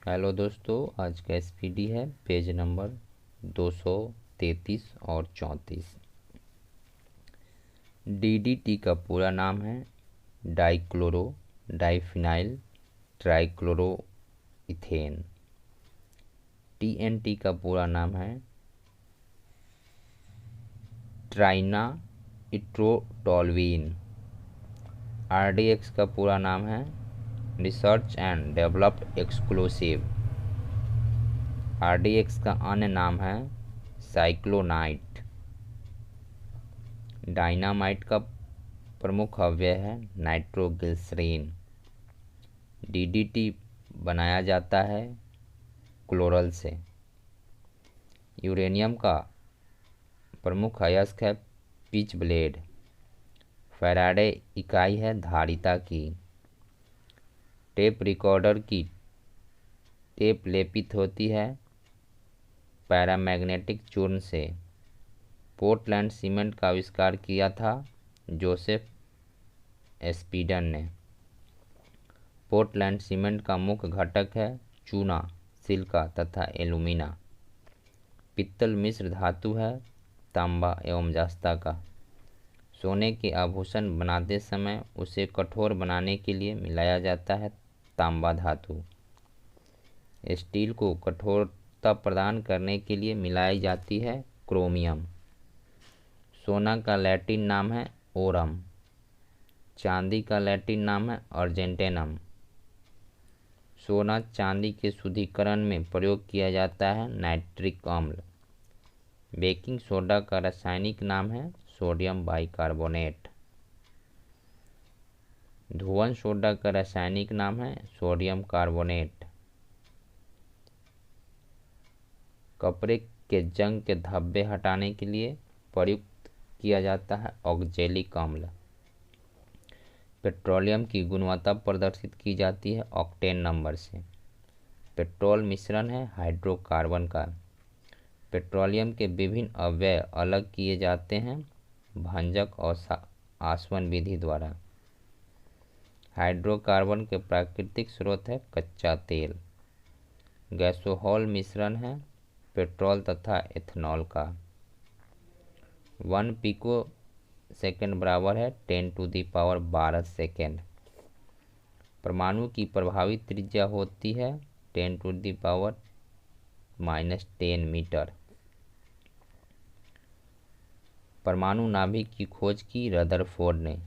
Hello दोस्तों, आज का एसपीडी है पेज नंबर 233 और 34। डीडीटी का पूरा नाम है डाइक्लोरो डाइफिनाइल ट्राइक्लोरोइथेन। टीएनटी का पूरा नाम है ट्राइना इट्रोटोल्वीन। आरडीएक्स का पूरा नाम है research and developed exclusive. RDX का अन्य नाम है साइक्लोनाइट। डायनामाइट का प्रमुख अवयव है नाइट्रोग्लिसरीन। डीडीटी बनाया जाता है क्लोरल से। यूरेनियम का प्रमुख अयस्क है पिच ब्लेड। फैराडे इकाई है धारिता की। टेप रिकॉर्डर की टेप लेपित होती है पैरामैग्नेटिक चूर्ण से। पोर्टलैंड सीमेंट का आविष्कार किया था जोसेफ स्पीडन ने। पोर्टलैंड सीमेंट का मुख्य घटक है चूना, सिलिका तथा एल्यूमिना। पित्तल मिश्र धातु है तांबा एवं जस्ता का। सोने के आभूषण बनाते समय उसे कठोर बनाने के लिए मिलाया जाता है तांबा धातु। स्टील को कठोरता प्रदान करने के लिए मिलाई जाती है क्रोमियम। सोना का लैटिन नाम है ओरम। चांदी का लैटिन नाम है अर्जेंटेनम। सोना चांदी के शुद्धिकरण में प्रयोग किया जाता है नाइट्रिक अम्ल। बेकिंग सोडा का रासायनिक नाम है सोडियम बाइकार्बोनेट। धुवन सोडा का रासायनिक नाम है सोडियम कार्बोनेट। कपड़े के जंग के धब्बे हटाने के लिए प्रयुक्त किया जाता है ऑक्जेलिक अम्ल। पेट्रोलियम की गुणवत्ता प्रदर्शित की जाती है ऑक्टेन नंबर से। पेट्रोल मिश्रण है हाइड्रोकार्बन का। पेट्रोलियम के विभिन्न अवयव अलग किए जाते हैं भंजक और आसवन विधि द्वारा। हाइड्रोकार्बन के प्राकृतिक स्रोत है कच्चा तेल। गैसोहॉल मिश्रण है पेट्रोल तथा एथेनॉल का। 1 पिको सेकेंड बराबर है 10⁻12 सेकेंड। परमाणु की प्रभावी त्रिज्या होती है 10⁻⁻10 मीटर। परमाणु नाभिक की खोज की रदरफोर्ड ने।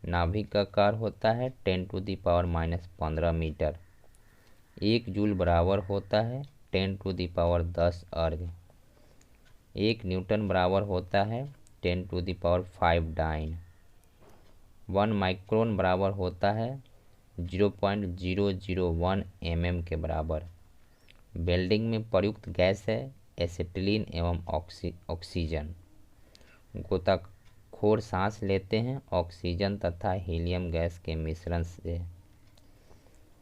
नाभिक का आकार होता है 10⁻⁻15 मीटर। 1 जूल बराबर होता है 10⁻10 अर्ग। 1 न्यूटन बराबर होता है 10⁵ डाइन। 1 माइक्रोन बराबर होता है 0.001 mm के बराबर। वेल्डिंग में प्रयुक्त गैस है एसिटिलीन एवं ऑक्सीजन। गोताखोर सांस लेते हैं ऑक्सीजन तथा हीलियम गैस के मिश्रण से।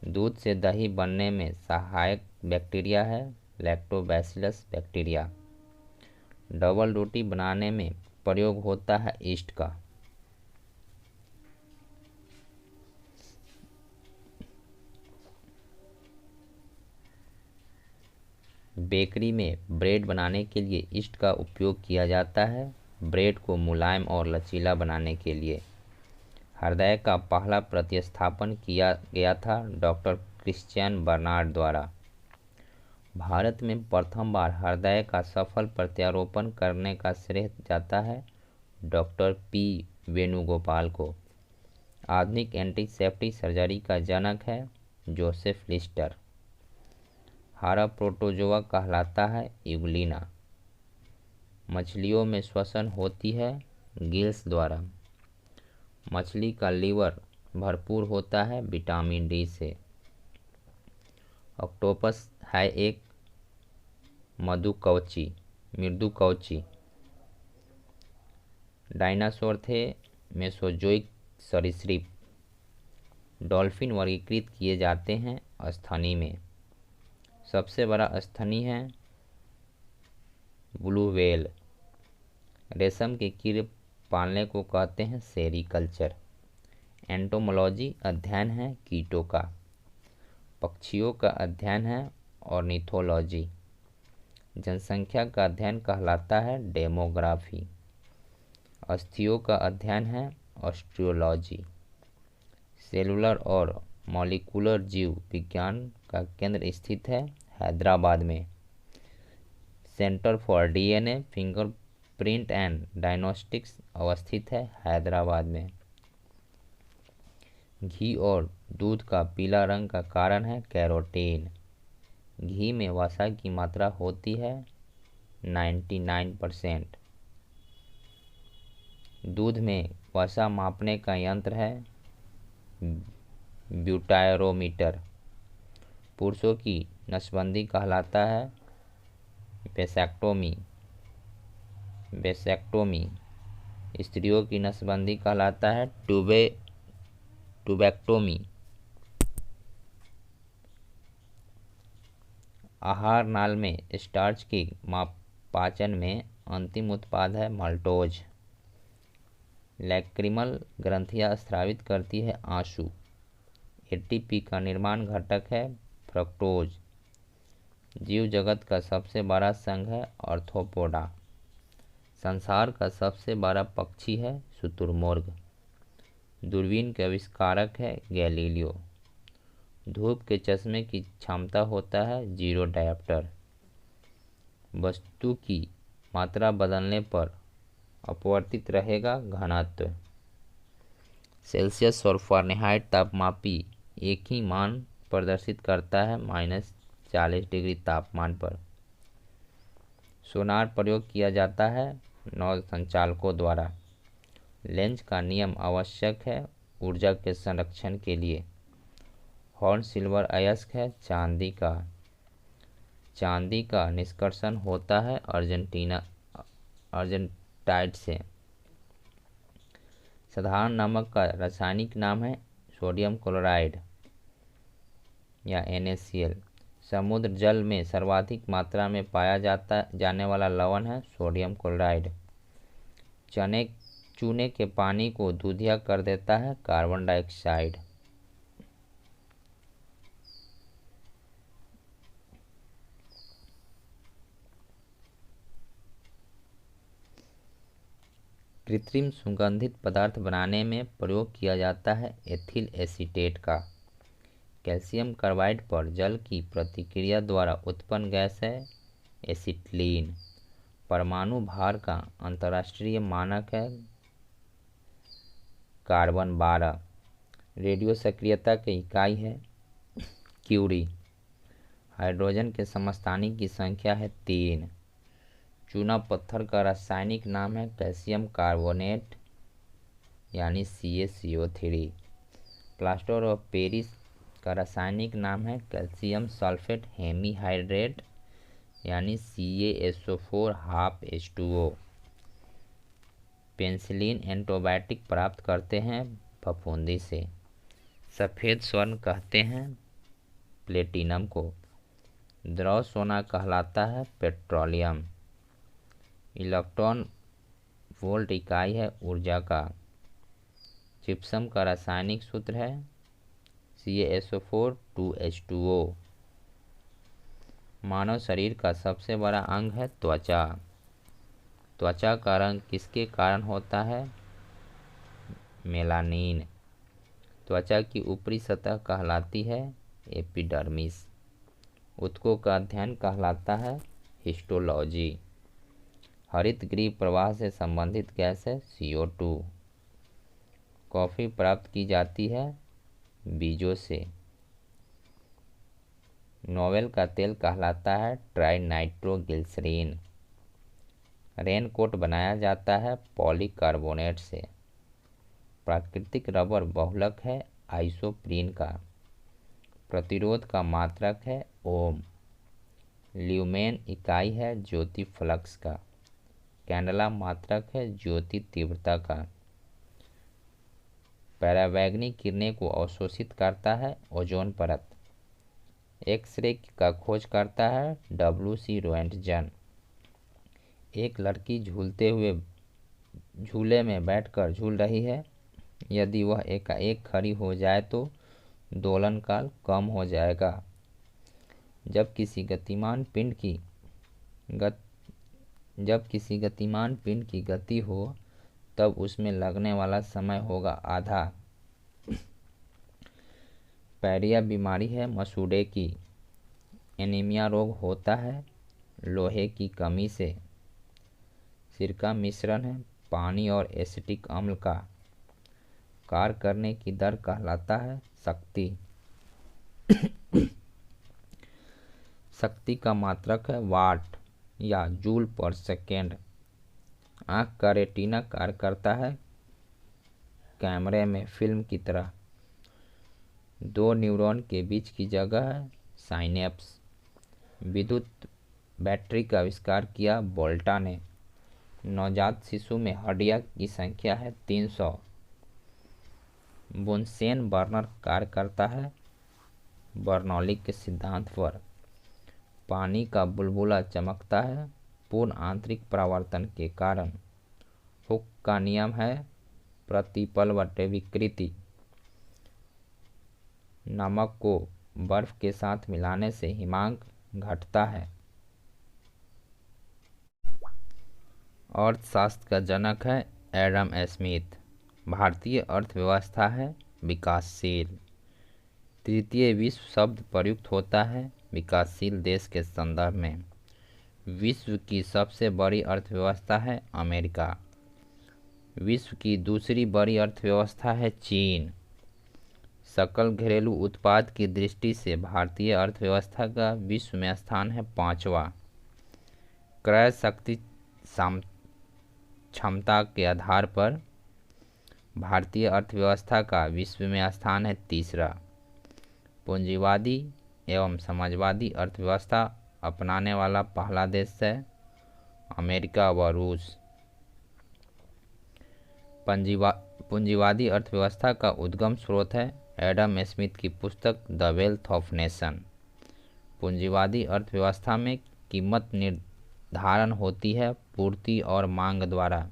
दूध से दही बनने में सहायक बैक्टीरिया है लैक्टोबैसिलस बैक्टीरिया। डबल रोटी बनाने में प्रयोग होता है ईस्ट का। बेकरी में ब्रेड बनाने के लिए ईस्ट का उपयोग किया जाता है ब्रेड को मुलायम और लचीला बनाने के लिए। हृदय का पहला प्रतिस्थापन किया गया था डॉक्टर क्रिश्चियन बर्नार्ड द्वारा। भारत में प्रथम बार हृदय का सफल प्रत्यारोपण करने का श्रेय जाता है डॉक्टर पी वेणुगोपाल को। आधुनिक एंटीसेप्टिक सर्जरी का जनक है जोसेफ लिस्टर। हरा प्रोटोजोआ कहलाता है यूग्लिना। मछलियों में श्वसन होती है गिल्स द्वारा। मछली का लीवर भरपूर होता है विटामिन डी से। ऑक्टोपस है एक मृदुकवची। डायनासोर थे मेसोजोइक सरीसृप। डॉल्फिन वर्गीकृत किए जाते हैं स्तनी में। सबसे बड़ा स्तनी है ब्लू व्हेल। रेशम के कीड़े पालने को कहते हैं सेरीकल्चर। एंटोमोलॉजी अध्ययन है कीटों का। पक्षियों का अध्ययन है ऑर्निथोलॉजी। जनसंख्या का अध्ययन कहलाता है डेमोग्राफी। अस्थियों का अध्ययन है ऑस्टियोलॉजी। सेलुलर और मॉलिक्यूलर जीव विज्ञान का केंद्र स्थित है हैदराबाद में। Centre for DNA fingerprint and diagnostics अवस्थित है हैदराबाद में। घी और दूध का पीला रंग का कारण है कैरोटीन। घी में वसा की मात्रा होती है 99%। दूध में वसा मापने का यंत्र है ब्यूटायरोमीटर। पुरुषों की नसबंदी कहलाता है वेसेक्टोमी। स्त्रियों की नसबंदी कहलाता है ट्यूबेक्टोमी। आहार नाल में स्टार्च की पाचन में अंतिम उत्पाद है माल्टोज। लैक्रिमल ग्रंथियां स्रावित करती है आंसू। एटीपी का निर्माण घटक है फ्रक्टोज। जीव जगत का सबसे बड़ा संघ है आर्थ्रोपोडा। संसार का सबसे बड़ा पक्षी है शुतुरमुर्ग। दूरबीन के आविष्कारक है गैलीलियो। धूप के चश्मे की क्षमता होता है 0 डायोप्टर। वस्तु की मात्रा बदलने पर अपवर्तित रहेगा घनत्व। सेल्सियस और फ़ारेनहाइट तापमापी एक ही मान प्रदर्शित करता है -40 डिग्री तापमान पर। सोनार प्रयोग किया जाता है नौ संचालकों द्वारा। लेंज का नियम आवश्यक है ऊर्जा के संरक्षण के लिए। हॉर्न सिल्वर अयस्क है चांदी का निष्कर्षण होता है अर्जेंटाइट से। साधारण नमक का रासायनिक नाम है सोडियम क्लोराइड या NaCl। समुद्र जल में सर्वाधिक मात्रा में पाया जाने वाला लवण है सोडियम क्लोराइड। चूने के पानी को दूधिया कर देता है कार्बन डाइऑक्साइड। कृत्रिम सुगंधित पदार्थ बनाने में प्रयोग किया जाता है एथिल एसीटेट का। कैल्शियम कार्बाइड पर जल की प्रतिक्रिया द्वारा उत्पन्न गैस है एसिटिलीन। परमाणु भार का अंतर्राष्ट्रीय मानक है कार्बन 12। रेडियो सक्रियता की इकाई है क्यूरी। हाइड्रोजन के समस्थानिक की संख्या है 3। चूना पत्थर का रासायनिक नाम है कैल्शियम कार्बोनेट यानी CaCO3। प्लास्टर ऑफ पेरिस का रासायनिक नाम है कैल्शियम सल्फेट हेमीहाइड्रेट यानी CaSO4 half H2O। Penicillin antibiotic प्राप्त करते हैं फफूंदी से। सफ़ेद स्वर्ण कहते हैं प्लेटिनम को। द्रव सोना कहलाता है पेट्रोलियम। इलेक्ट्रॉन वोल्ट इकाई है ऊर्जा का। जिप्सम का रासायनिक सूत्र है CaSO4 2H2O। मानव शरीर का सबसे बड़ा अंग है त्वचा। त्वचा का रंग किसके कारण होता है मेलानिन। त्वचा की ऊपरी सतह कहलाती है एपिडर्मिस। ऊतकों का अध्ययन कहलाता है हिस्टोलॉजी। हरित गृह प्रवाह से संबंधित गैस है CO2। कॉफ़ी प्राप्त की जाती है बीजों से। नोवेल का तेल कहलाता है ट्राइनाइट्रोग्लिसरीन। रेनकोट बनाया जाता है पॉलीकार्बोनेट से। प्राकृतिक रबर बहुलक है आइसोप्रीन का। प्रतिरोध का मात्रक है ओम। ल्यूमेन इकाई है ज्योति फ्लक्स का। कैंडला मात्रक है ज्योति तीव्रता का। परावैंगनी किरणें को अवशोषित करता है ओजोन परत। एक्सरे का खोज करता है WC रोएंटजन। एक लड़की झूलते हुए झूले में बैठकर झूल रही है। यदि वह एकाएक खड़ी हो जाए तो दोलन काल कम हो जाएगा। जब किसी गतिमान पिंड की गति हो तब उसमें लगने वाला समय होगा आधा। पैरिया बीमारी है मसूड़े की। एनीमिया रोग होता है लोहे की कमी से। सिरका मिश्रण है पानी और एसिटिक अम्ल का। कार्य करने की दर कहलाता है शक्ति। शक्ति का मात्रक है वाट या जूल पर सेकेंड। आँख का रेटिना कार्य करता है कैमरे में फिल्म की तरह। दो न्यूरॉन के बीच की जगह है साइनेप्स। विद्युत बैटरी का आविष्कार किया वोल्टा ने। नवजात शिशु में हड्डियाँ की संख्या है 300। बुनसेन बर्नर कार्य करता है बर्नौली के सिद्धांत पर। पानी का बुलबुला चमकता है पूर्ण आंतरिक परावर्तन के कारण। हुक का नियम है प्रतिपल बटे विकृति। नमक को बर्फ के साथ मिलाने से हिमांक घटता है। अर्थशास्त्र का जनक है एडम स्मिथ। भारतीय अर्थव्यवस्था है विकासशील। तृतीय विश्व शब्द प्रयुक्त होता है विकासशील देश के संदर्भ में। विश्व की सबसे बड़ी अर्थव्यवस्था है अमेरिका। विश्व की दूसरी बड़ी अर्थव्यवस्था है चीन। सकल घरेलू उत्पाद की दृष्टि से भारतीय अर्थव्यवस्था का विश्व में स्थान है 5वां। क्रय शक्ति क्षमता के आधार पर भारतीय अर्थव्यवस्था का विश्व में स्थान है 3रा। पूंजीवादी एवं समाजवादी अर्थव्यवस्था अपनाने वाला पहला देश है अमेरिका व रूस। पूंजीवादी अर्थव्यवस्था का उद्गम स्रोत है एडम स्मिथ की पुस्तक द वेल्थ ऑफ नेशन। पूंजीवादी अर्थव्यवस्था में कीमत निर्धारण होती है पूर्ति और मांग द्वारा।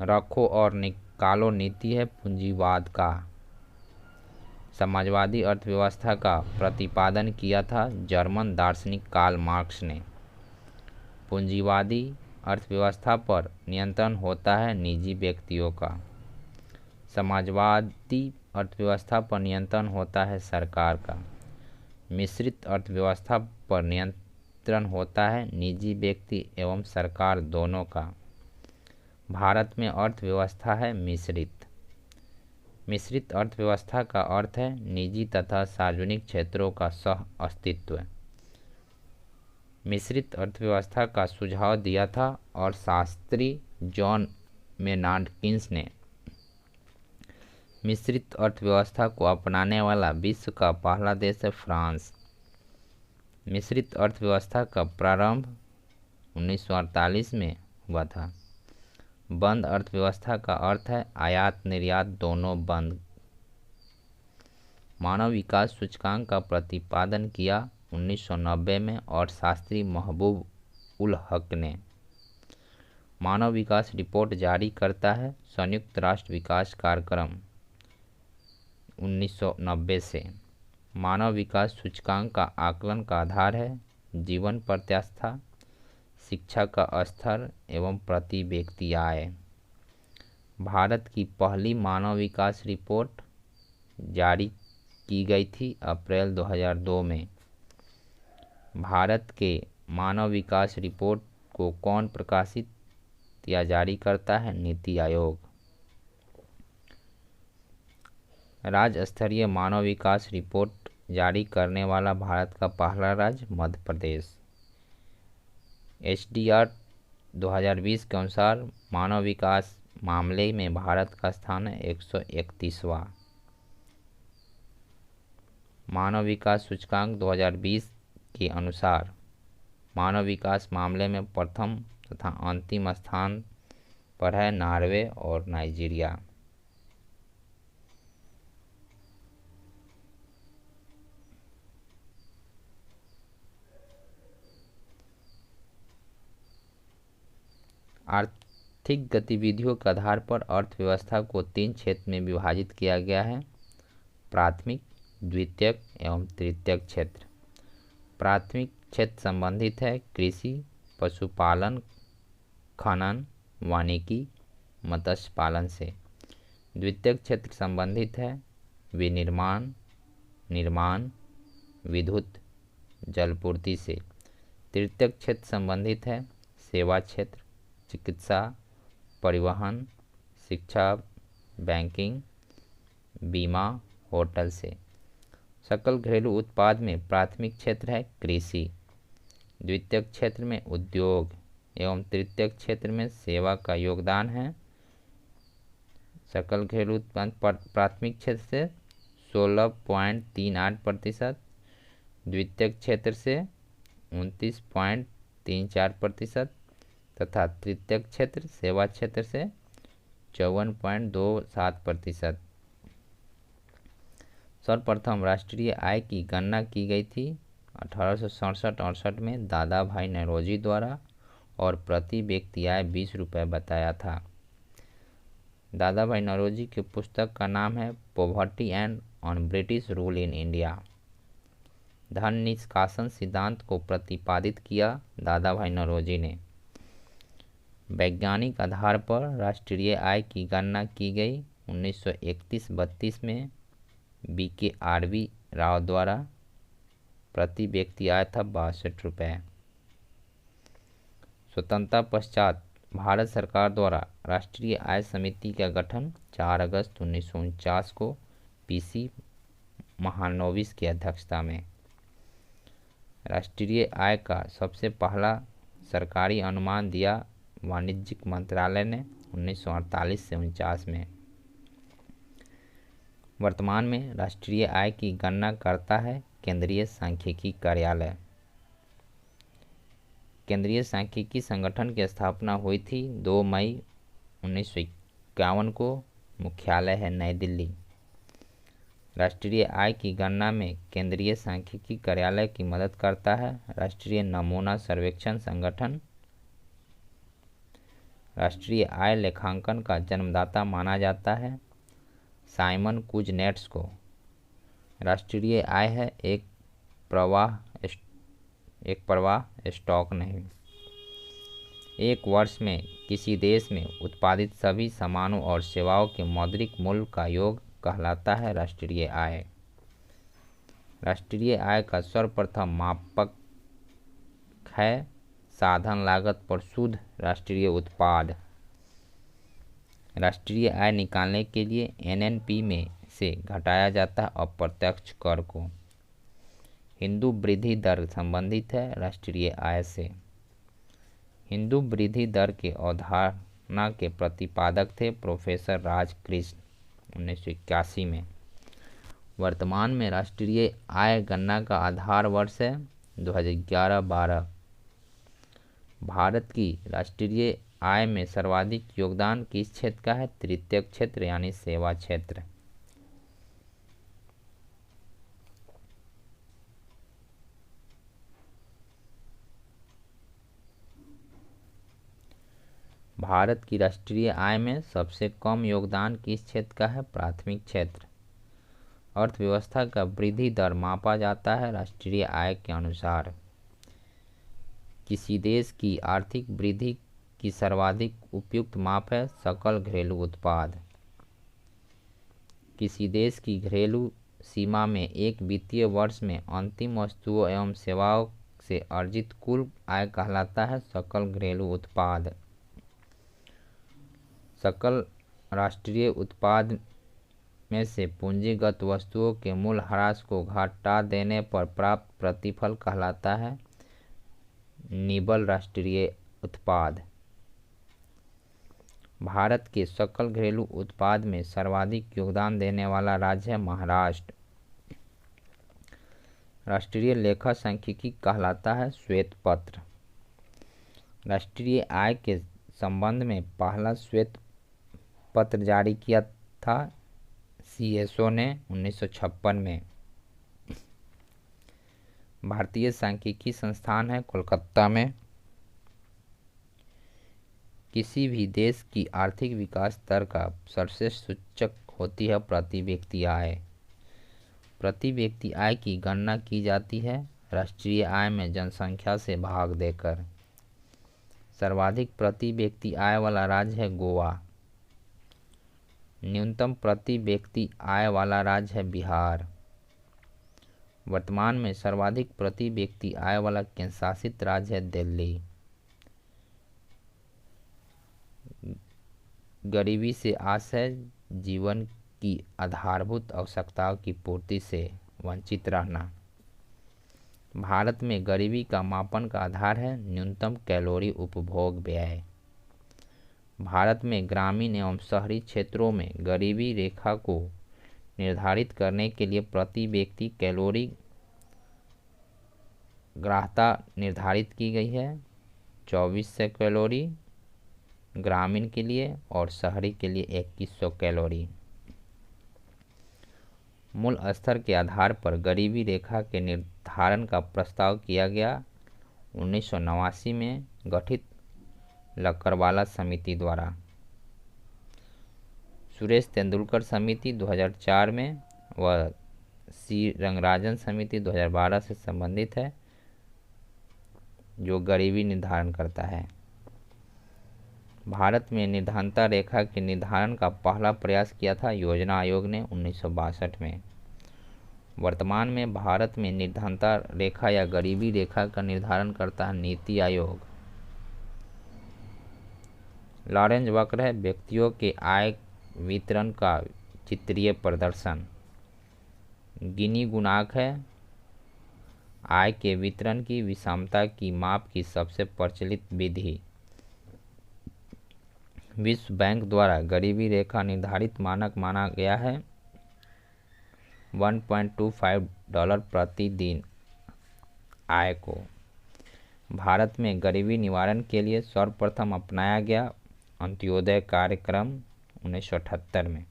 रखो और निकालो नीति है पूंजीवाद का। समाजवादी अर्थव्यवस्था का प्रतिपादन किया था जर्मन दार्शनिक कार्ल मार्क्स ने। पूंजीवादी अर्थव्यवस्था पर नियंत्रण होता है निजी व्यक्तियों का। समाजवादी अर्थव्यवस्था पर नियंत्रण होता है सरकार का। मिश्रित अर्थव्यवस्था पर नियंत्रण होता है निजी व्यक्ति एवं सरकार दोनों का। भारत में अर्थव्यवस्था है मिश्रित। मिश्रित अर्थव्यवस्था का अर्थ है निजी तथा सार्वजनिक क्षेत्रों का सह अस्तित्व। मिश्रित अर्थव्यवस्था का सुझाव दिया था और शास्त्री जॉन मेनार्ड कीन्स ने। मिश्रित अर्थव्यवस्था को अपनाने वाला विश्व का पहला देश है फ्रांस। मिश्रित अर्थव्यवस्था का प्रारंभ 1948 में हुआ था। बंद अर्थव्यवस्था का अर्थ है आयात निर्यात दोनों बंद। मानव विकास सूचकांक का प्रतिपादन किया 1990 में और शास्त्री महबूब उल हक ने। मानव विकास रिपोर्ट जारी करता है संयुक्त राष्ट्र विकास कार्यक्रम 1990 से। मानव विकास सूचकांक का आकलन का आधार है जीवन प्रत्याशा, शिक्षा का स्तर एवं प्रति व्यक्ति आय। भारत की पहली मानव विकास रिपोर्ट जारी की गई थी अप्रैल 2002 में। भारत के मानव विकास रिपोर्ट को कौन प्रकाशित या जारी करता है? नीति आयोग। राज्य स्तरीय मानव विकास रिपोर्ट जारी करने वाला भारत का पहला राज्य मध्य प्रदेश। HDR 2020 के अनुसार मानव विकास मामले में भारत का स्थान है 131वां। मानव विकास सूचकांक 2020 के अनुसार मानव विकास मामले में प्रथम तथा अंतिम स्थान पर है नॉर्वे और नाइजीरिया। आर्थिक गतिविधियों के आधार पर अर्थव्यवस्था को 3 क्षेत्र में विभाजित किया गया है। प्राथमिक, द्वितीयक एवं तृतीयक क्षेत्र। प्राथमिक क्षेत्र संबंधित है कृषि, पशुपालन, खनन, वानिकी, मत्स्य पालन से। द्वितीयक क्षेत्र संबंधित है विनिर्माण, निर्माण, विद्युत, जलपूर्ति से। तृतीयक क्षेत्र संबंधित है सेवा क्षेत्र, चिकित्सा, परिवहन, शिक्षा, बैंकिंग, बीमा, होटल से। सकल घरेलू उत्पाद में प्राथमिक क्षेत्र है कृषि, द्वितीयक क्षेत्र में उद्योग एवं तृतीयक क्षेत्र में सेवा का योगदान है। सकल घरेलू उत्पाद प्राथमिक क्षेत्र से 16.38%, द्वितीयक क्षेत्र से 29.34% तथा तृतीयक क्षेत्र सेवा क्षेत्र से 54.27%। सर्वप्रथम राष्ट्रीय आय की गणना की गई थी 1867-68 में दादा भाई नौरोजी द्वारा और प्रति व्यक्ति आय 20 रुपये बताया था। दादा भाई नौरोजी की पुस्तक का नाम है poverty and on British rule in India. धन निष्कासन सिद्धांत को प्रतिपादित किया दादा भाई नौरोजी ने। वैज्ञानिक आधार पर राष्ट्रीय आय की गणना की गई 1931-32 में BKRV राव द्वारा। प्रति व्यक्ति आय था 62 रुपये। स्वतंत्रता पश्चात भारत सरकार द्वारा राष्ट्रीय आय समिति का गठन 4 अगस्त 1949 को PC महालनोबिस की अध्यक्षता में। राष्ट्रीय आय का सबसे पहला सरकारी अनुमान दिया वाणिज्यिक मंत्रालय ने 1948 से 49 में। वर्तमान में राष्ट्रीय आय की गणना करता है केंद्रीय सांख्यिकी कार्यालय। केंद्रीय सांख्यिकी संगठन की स्थापना हुई थी 2 मई 1951 को। मुख्यालय है नई दिल्ली। राष्ट्रीय आय की गणना में केंद्रीय सांख्यिकी कार्यालय की मदद करता है राष्ट्रीय नमूना सर्वेक्षण संगठन। राष्ट्रीय आय लेखांकन का जन्मदाता माना जाता है साइमन कुजनेट्स को। राष्ट्रीय आय है एक प्रवाह स्टॉक नहीं। एक वर्ष में किसी देश में उत्पादित सभी सामानों और सेवाओं के मौद्रिक मूल्य का योग कहलाता है राष्ट्रीय आय। राष्ट्रीय आय का सर्वप्रथम मापक है साधन लागत पर शुद्ध राष्ट्रीय उत्पाद। राष्ट्रीय आय निकालने के लिए NNP में से घटाया जाता है अप्रत्यक्ष कर को। हिंदू वृद्धि दर संबंधित है राष्ट्रीय आय से। हिंदू वृद्धि दर के अवधारणा के प्रतिपादक थे प्रोफेसर राजकृष्ण 1981 में। वर्तमान में राष्ट्रीय आय गणना का आधार वर्ष है 2011-12। भारत की राष्ट्रीय आय में सर्वाधिक योगदान किस क्षेत्र का है? तृतीयक क्षेत्र यानी सेवा क्षेत्र। भारत की राष्ट्रीय आय में सबसे कम योगदान किस क्षेत्र का है? प्राथमिक क्षेत्र। अर्थव्यवस्था का वृद्धि दर मापा जाता है राष्ट्रीय आय के अनुसार। किसी देश की आर्थिक वृद्धि की सर्वाधिक उपयुक्त माप है सकल घरेलू उत्पाद। किसी देश की घरेलू सीमा में एक वित्तीय वर्ष में अंतिम वस्तुओं एवं सेवाओं से अर्जित कुल आय कहलाता है सकल घरेलू उत्पाद। सकल राष्ट्रीय उत्पाद में से पूंजीगत वस्तुओं के मूल्य ह्रास को घटा देने पर प्राप्त प्रतिफल कहलाता है निव्वल राष्ट्रीय उत्पाद। भारत के सकल घरेलू उत्पाद में सर्वाधिक योगदान देने वाला राज्य है महाराष्ट्र। राष्ट्रीय लेखा सांख्यिकी कहलाता है श्वेत पत्र। राष्ट्रीय आय के संबंध में पहला श्वेत पत्र जारी किया था CSO ने 1956 में। भारतीय सांख्यिकी संस्थान है कोलकाता में। किसी भी देश की आर्थिक विकास दर का सर्वश्रेष्ठ सूचक होती है प्रति व्यक्ति आय। प्रति व्यक्ति आय की गणना की जाती है राष्ट्रीय आय में जनसंख्या से भाग देकर। सर्वाधिक प्रति व्यक्ति आय वाला राज्य है गोवा। न्यूनतम प्रति व्यक्ति आय वाला राज्य है बिहार। वर्तमान में सर्वाधिक प्रति व्यक्ति आय वाला केंद्र शासित राज्य है दिल्ली। गरीबी से आशय जीवन की आधारभूत आवश्यकताओं की पूर्ति से वंचित रहना। भारत में गरीबी का मापन का आधार है न्यूनतम कैलोरी उपभोग व्यय। भारत में ग्रामीण एवं शहरी क्षेत्रों में गरीबी रेखा को निर्धारित करने के लिए प्रति व्यक्ति कैलोरी ग्राह्यता निर्धारित की गई है 2400 कैलोरी ग्रामीण के लिए और शहरी के लिए 2100 कैलोरी। मूल स्तर के आधार पर गरीबी रेखा के निर्धारण का प्रस्ताव किया गया 1989 में गठित लकड़वाला समिति द्वारा। सुरेश तेंदुलकर समिति 2004 में व सी रंगराजन समिति 2012 से संबंधित है जो गरीबी निर्धारण करता है। भारत में निर्धनता रेखा के निर्धारण का पहला प्रयास किया था योजना आयोग ने 1962 में। वर्तमान में भारत में निर्धनता रेखा या गरीबी रेखा का निर्धारण करता है नीति आयोग। लॉरेंज वक्र है व्यक्तियों के आय वितरण का चित्रीय प्रदर्शन। गिनी गुणांक है आय के वितरण की विषमता की माप की सबसे प्रचलित विधि। विश्व बैंक द्वारा गरीबी रेखा निर्धारित मानक माना गया है $1.25 प्रति दिन आय को। भारत में गरीबी निवारण के लिए सर्वप्रथम अपनाया गया अंत्योदय कार्यक्रम 1978 में।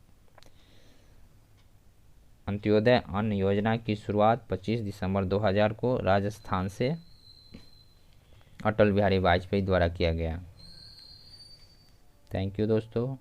अंत्योदय अन्न योजना की शुरुआत 25 दिसंबर 2000 को राजस्थान से अटल बिहारी वाजपेयी द्वारा किया गया। थैंक यू दोस्तों।